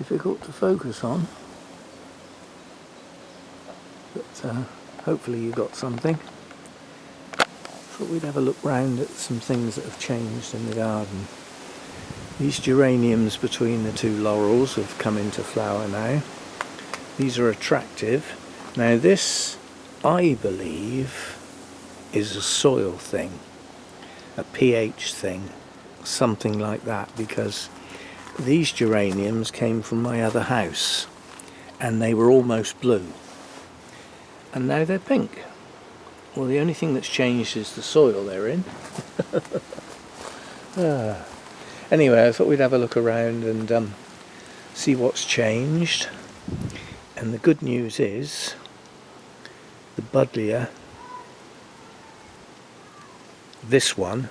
difficult to focus on, but hopefully you got something. Thought we'd have a look round at some things that have changed in the garden. These geraniums between the two laurels have come into flower now. These are attractive. Now this, I believe, is a soil thing, a pH thing, something like that, because these geraniums came from my other house and they were almost blue and now they're pink. Well, the only thing that's changed is the soil they're in. Anyway, I thought we'd have a look around and see what's changed. And the good news is the buddleia, this one,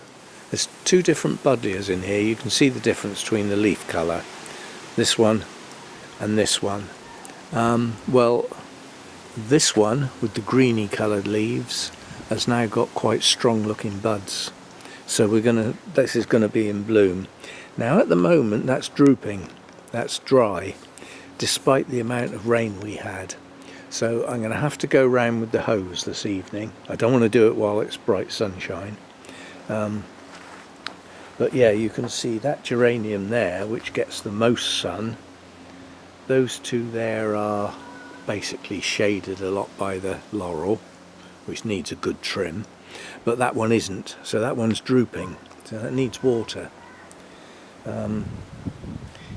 there's two different buddleias in here. You can see the difference between the leaf colour, this one and this one. Well, this one with the greeny coloured leaves has now got quite strong looking buds, so this is going to be in bloom. Now at the moment that's drooping, that's dry, despite the amount of rain we had. So I'm going to have to go round with the hose this evening. I don't want to do it while it's bright sunshine. But yeah, you can see that geranium there, which gets the most sun. Those two there are basically shaded a lot by the laurel, which needs a good trim, but that one isn't, so that one's drooping, so that needs water.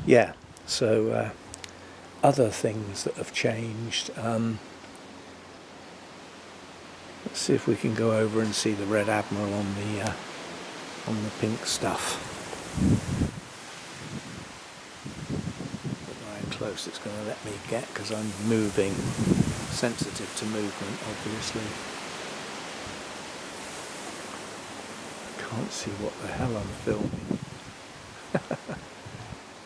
Yeah, so other things that have changed, let's see if we can go over and see the red admiral on the pink stuff. Close it's going to let me get, because I'm moving, sensitive to movement obviously. I can't see what the hell I'm filming.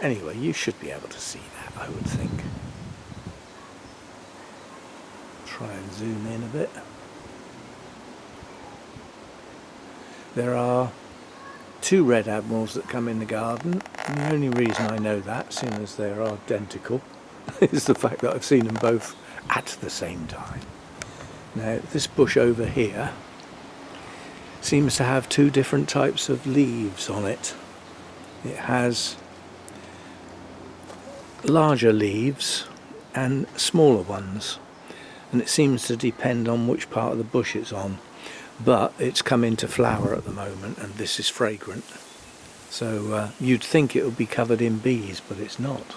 Anyway, you should be able to see that, I would think. Try and zoom in a bit. There are two red admirals that come in the garden, and the only reason I know that, seeing as they are identical, is the fact that I've seen them both at the same time. Now this bush over here seems to have two different types of leaves on it. It has larger leaves and smaller ones, and it seems to depend on which part of the bush it's on. But it's come into flower at the moment, and this is fragrant. So you'd think it would be covered in bees, but it's not,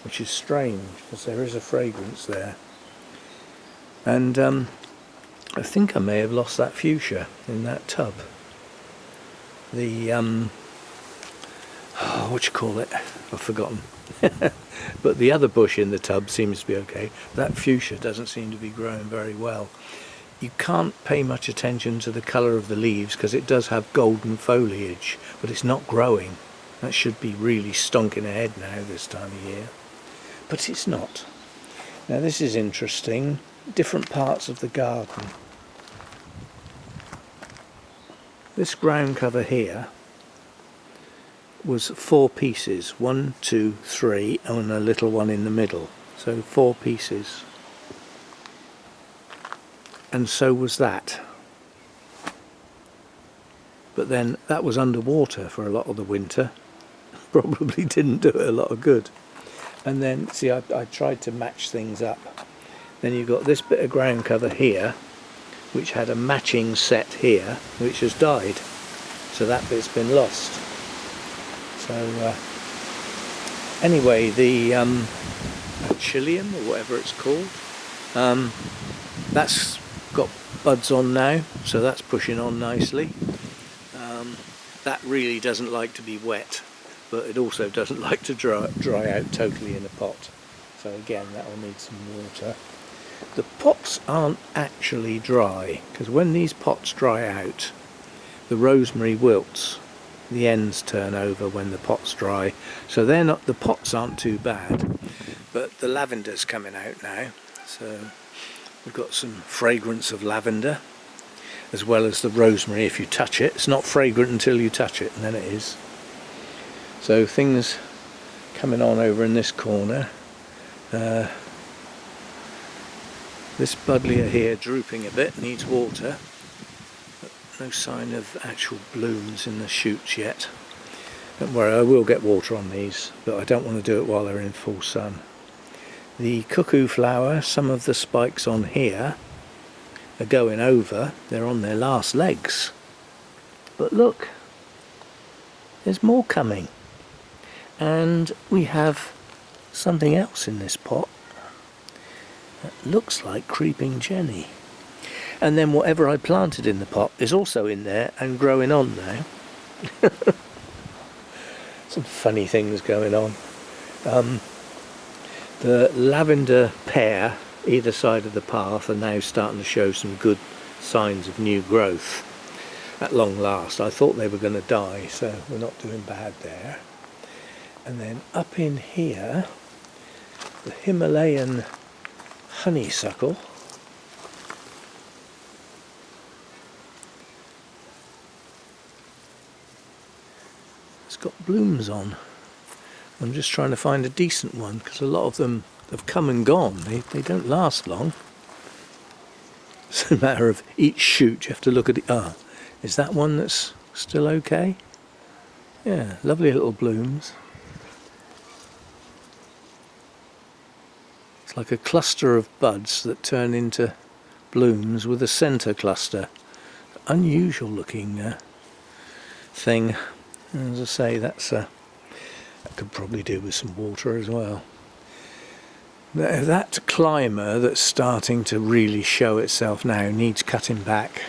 which is strange, because there is a fragrance there. And I think I may have lost that fuchsia in that tub. The what you call it? I've forgotten. But the other bush in the tub seems to be okay. That fuchsia doesn't seem to be growing very well. You can't pay much attention to the colour of the leaves because it does have golden foliage, but it's not growing. That should be really stonking ahead now this time of year, but it's not. Now this is interesting, different parts of the garden. This ground cover here was 4 pieces, 1, 2, 3, and a little one in the middle, so 4 pieces. And so was that. But then that was underwater for a lot of the winter. Probably didn't do it a lot of good. And then, see, I tried to match things up. Then you've got this bit of ground cover here, which had a matching set here, which has died. So that bit's been lost. So, anyway, the Chilium, or whatever it's called, that's got buds on now, so that's pushing on nicely. That really doesn't like to be wet, but it also doesn't like to dry out totally in a pot, so again that will need some water. The pots aren't actually dry, because when these pots dry out, the rosemary wilts, the ends turn over when the pot's dry, so the pots aren't too bad, but the lavender's coming out now, so we've got some fragrance of lavender, as well as the rosemary if you touch it. It's not fragrant until you touch it, and then it is. So things coming on over in this corner. This buddleia here drooping a bit, needs water. But no sign of actual blooms in the shoots yet. Don't worry, I will get water on these, but I don't want to do it while they're in full sun. The cuckoo flower, some of the spikes on here are going over, they're on their last legs. But look, there's more coming. And we have something else in this pot that looks like creeping Jenny. And then whatever I planted in the pot is also in there and growing on now. Some funny things going on. The lavender pear either side of the path are now starting to show some good signs of new growth at long last. I thought they were going to die, so we're not doing bad there. And then up in here, the Himalayan honeysuckle. It's got blooms on. I'm just trying to find a decent one because a lot of them have come and gone. They don't last long. It's a matter of each shoot. You have to look at it. Ah, is that one that's still okay? Yeah, lovely little blooms. It's like a cluster of buds that turn into blooms with a centre cluster. Unusual looking thing. As I say, that could probably do with some water as well. That climber that's starting to really show itself now needs cutting back.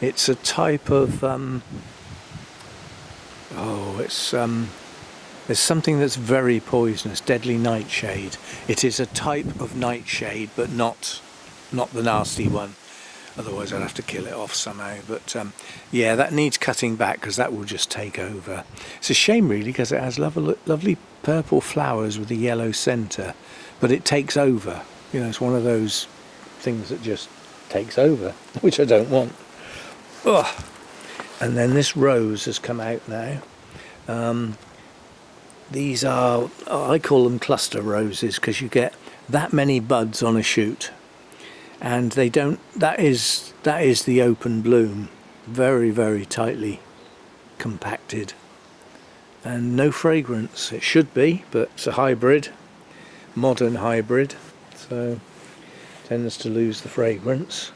It's a type of there's something that's very poisonous, deadly nightshade. It is a type of nightshade, but not the nasty one. Otherwise I'd have to kill it off somehow. But yeah, that needs cutting back because that will just take over. It's a shame really because it has lovely purple flowers with a yellow centre, but it takes over. You know, it's one of those things that just takes over, which I don't want. Ugh. And then this rose has come out now. These are, I call them cluster roses because you get that many buds on a shoot. And they don't, that is the open bloom, very, very tightly compacted, and no fragrance. It should be, but it's a hybrid, modern hybrid, so tends to lose the fragrance.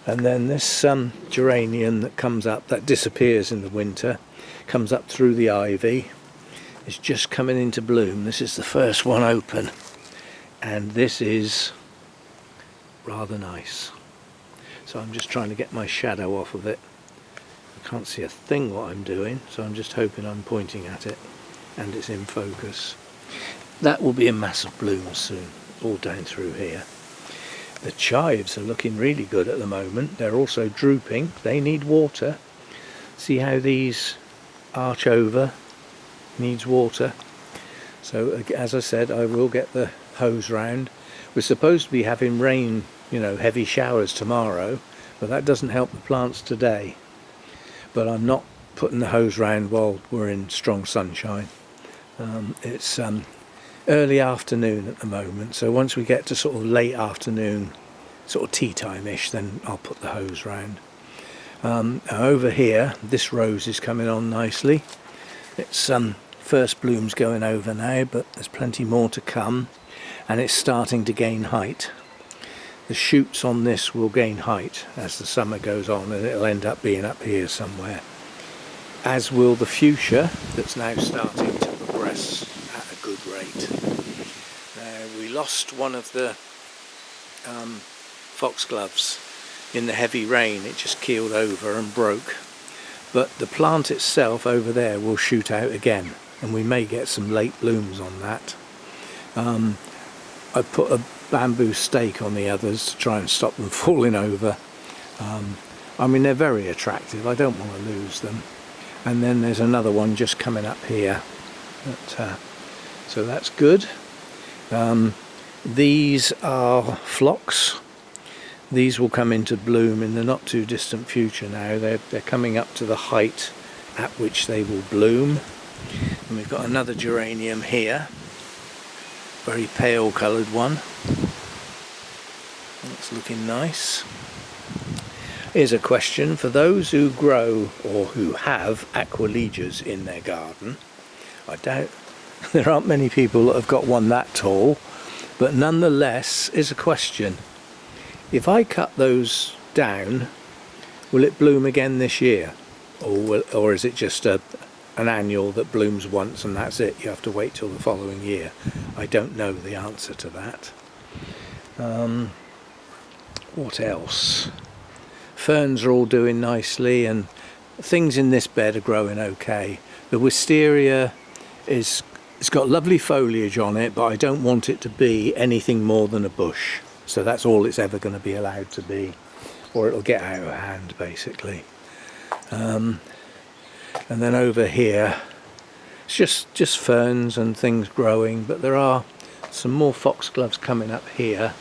And then this geranium that comes up, that disappears in the winter, comes up through the ivy, is just coming into bloom. This is the first one open, and this is rather nice. So I'm just trying to get my shadow off of it. I can't see a thing what I'm doing, so I'm just hoping I'm pointing at it and it's in focus. That will be a mass of blooms soon, all down through here. The chives are looking really good at the moment. They're also drooping. They need water. See how these arch over? Needs water. So as I said, I will get the hose round. We're supposed to be having rain, you know, heavy showers tomorrow, but that doesn't help the plants today. But I'm not putting the hose round while we're in strong sunshine. It's early afternoon at the moment, so once we get to sort of late afternoon, sort of tea time-ish, then I'll put the hose round. Over here, this rose is coming on nicely. It's first blooms going over now, but there's plenty more to come. And it's starting to gain height. The shoots on this will gain height as the summer goes on, and it'll end up being up here somewhere. As will the fuchsia that's now starting to progress at a good rate. We lost one of the foxgloves in the heavy rain. It just keeled over and broke. But the plant itself over there will shoot out again, and we may get some late blooms on that. I put a bamboo stake on the others to try and stop them falling over. I mean, they're very attractive. I don't want to lose them. And then there's another one just coming up here. So that's good. These are phlox. These will come into bloom in the not too distant future now. They're coming up to the height at which they will bloom. And we've got another geranium here. very pale coloured one. That's looking nice. Here's a question for those who grow or who have aqualegias in their garden. I doubt there aren't many people that have got one that tall, but nonetheless is a question. If I cut those down, will it bloom again this year? Or is it just an annual that blooms once and that's it? You have to wait till the following year. I don't know the answer to that. What else? Ferns are all doing nicely and things in this bed are growing okay. The wisteria it's got lovely foliage on it, but I don't want it to be anything more than a bush. So that's all it's ever going to be allowed to be, or it'll get out of hand basically. And then over here it's just ferns and things growing, but there are some more foxgloves coming up here,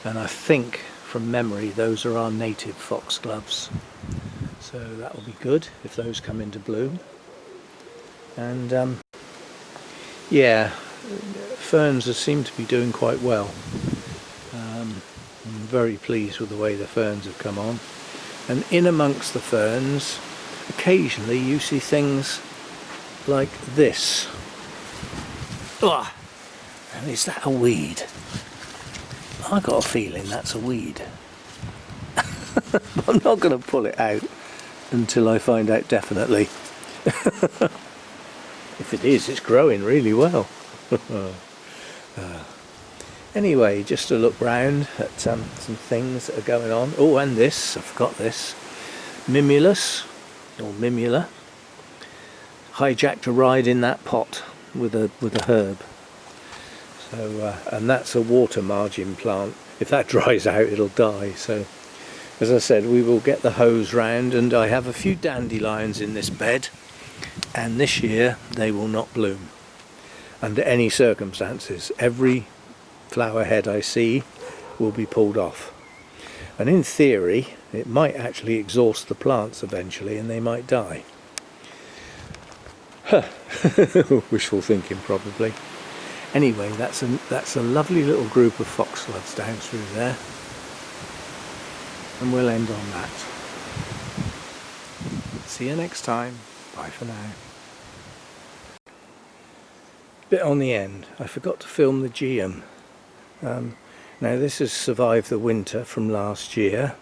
and I think from memory those are our native foxgloves, so that will be good if those come into bloom. And yeah, ferns seem to be doing quite well. I'm very pleased with the way the ferns have come on, and in amongst the ferns occasionally you see things like this. Ugh. And is that a weed? I got a feeling that's a weed. I'm not going to pull it out until I find out definitely. If it is, it's growing really well. Anyway, just to look round at some things that are going on. Oh, and this, I forgot this. Mimulus, or Mimula, hijacked a ride in that pot with a herb. So, and that's a water margin plant. If that dries out, it'll die. So, as I said, we will get the hose round, and I have a few dandelions in this bed, and this year they will not bloom under any circumstances. Every flower head I see will be pulled off, and in theory it might actually exhaust the plants eventually and they might die. Wishful thinking probably. Anyway, that's a lovely little group of foxgloves down through there, and we'll end on that. See you next time. Bye for now. Bit on the end, I forgot to film the geum. Now this has survived the winter from last year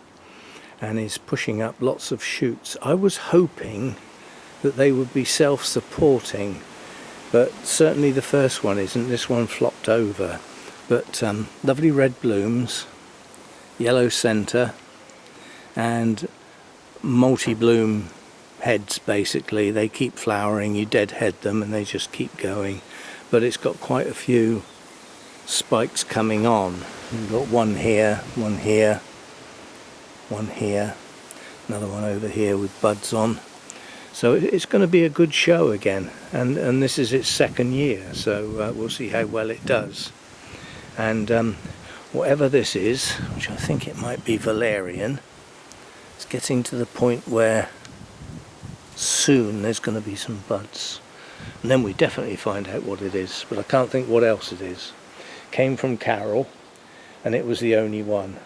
and is pushing up lots of shoots. I was hoping that they would be self-supporting, but certainly the first one isn't. This one flopped over, but lovely red blooms, yellow centre, and multi-bloom heads basically. They keep flowering, you deadhead them and they just keep going, but it's got quite a few spikes coming on. We've got one here, one here, one here, another one over here with buds on. So it's going to be a good show again, and this is its second year, so we'll see how well it does. And whatever this is, which I think it might be valerian, it's getting to the point where soon there's going to be some buds, and then we definitely find out what it is, but I can't think what else it is. Came from Carol, and it was the only one.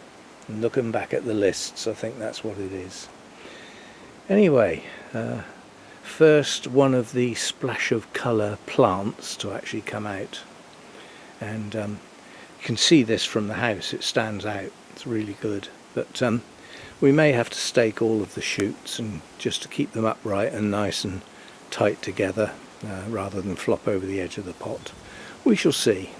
And looking back at the lists, I think that's what it is. Anyway, first one of the splash of colour plants to actually come out, and you can see this from the house. It stands out. It's really good, but we may have to stake all of the shoots and just to keep them upright and nice and tight together rather than flop over the edge of the pot. We shall see.